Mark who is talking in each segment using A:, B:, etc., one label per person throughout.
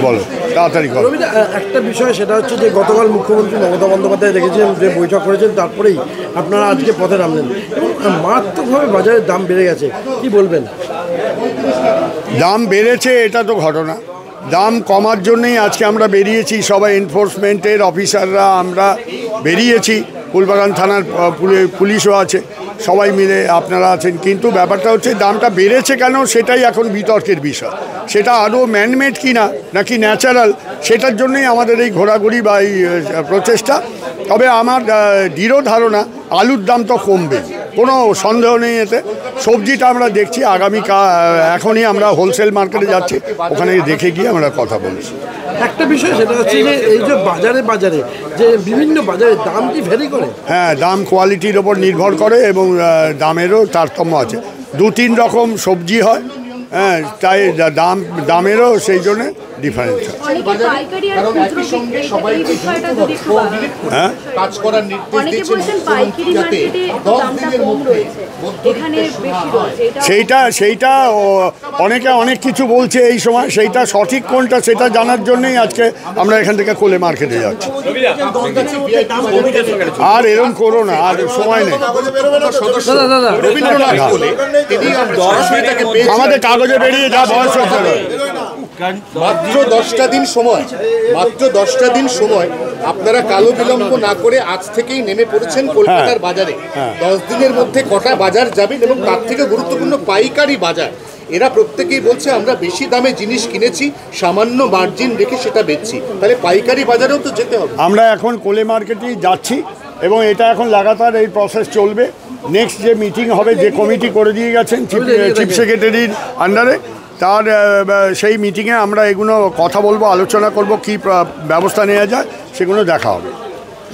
A: বলো তাড়াতাড়ি করো।
B: একটা বিষয় সেটা হচ্ছে যে গতকাল মুখ্যমন্ত্রী মমতা বন্দ্যোপাধ্যায় দেখেছেন যে বৈঠক করেছেন, তারপরেই আপনারা আজকে পথে নামলেন এবং মারাত্মকভাবে বাজারের দাম বেড়ে গেছে, কি বলবেন?
A: দাম বেড়েছে এটা তো ঘটনা, দাম কমার জন্যই আজকে আমরা বেরিয়েছি, সবাই এনফোর্সমেন্টের অফিসাররা আমরা বেরিয়েছি, ফুলবাগান থানার পুলিশও আছে, সবাই মিলে আপনারা আছেন। কিন্তু ব্যাপারটা হচ্ছে দামটা বেড়েছে কেন সেটাই এখন বিতর্কের বিষয়। সেটা আদৌ ম্যানমেড কিনা নাকি ন্যাচারাল, সেটার জন্যই আমাদের এই ঘোরাঘুরি বা এই প্রচেষ্টা। তবে আমার দৃঢ় ধারণা আলুর দাম তো কমবে, কোনো সন্দেহ নেই এতে। সবজিটা আমরা দেখছি এখনই আমরা হোলসেল মার্কেটে যাচ্ছি, ওখানে দেখে গিয়ে আমরা কথা বলছি।
B: একটা বিষয় সেটা হচ্ছে যে এই যে বাজারে যে বিভিন্ন বাজারে দাম কি ভ্যারি করে?
A: হ্যাঁ, দাম কোয়ালিটির ওপর নির্ভর করে এবং দামেরও তারতম্য আছে। 2-3 রকম সবজি হয়, হ্যাঁ, তাই দামেরও সেই জন্যে ডিফারেন্স আছে। সেইটা অনেকে অনেক কিছু বলছে এই সময়, সেইটা সঠিক কোনটা সেটা জানার জন্যই আজকে আমরা এখান থেকে কোলে মার্কেটে যাচ্ছি। আর এরকম করো না, আর সময় নেই। আমাদের কাগজে বেরিয়ে যা বয়স হচ্ছে
C: মাত্র 10টা দিন সময় আপনারা কালো বিলম্ব না করে আজ থেকেই নেমে পড়েছেন কলকাতার বাজারে। 10 দিনের মধ্যে কটা বাজার যাবেন এবং তার থেকে গুরুত্বপূর্ণ পাইকারি বাজার। এরা প্রত্যেকেই বলছে আমরা বেশি দামে জিনিস কিনেছি, সামান্য মার্জিন রেখে সেটা বেচছি, তাহলে পাইকারি বাজারেও তো যেতে হবে।
A: আমরা এখন কোলে মার্কেটেই যাচ্ছি এবং এটা এখন লাগাতার এই প্রসেস চলবে। নেক্সট যে মিটিং হবে, যে কমিটি করে দিয়ে গেছেন চিফ সেক্রেটারির আন্ডারে, তার সেই মিটিংয়ে আমরা এগুলো কথা বলবো, আলোচনা করব, কি ব্যবস্থা নেওয়া যায় সেগুলো দেখা হবে।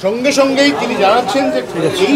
C: সঙ্গে সঙ্গেই তিনি জানাচ্ছেন যে এই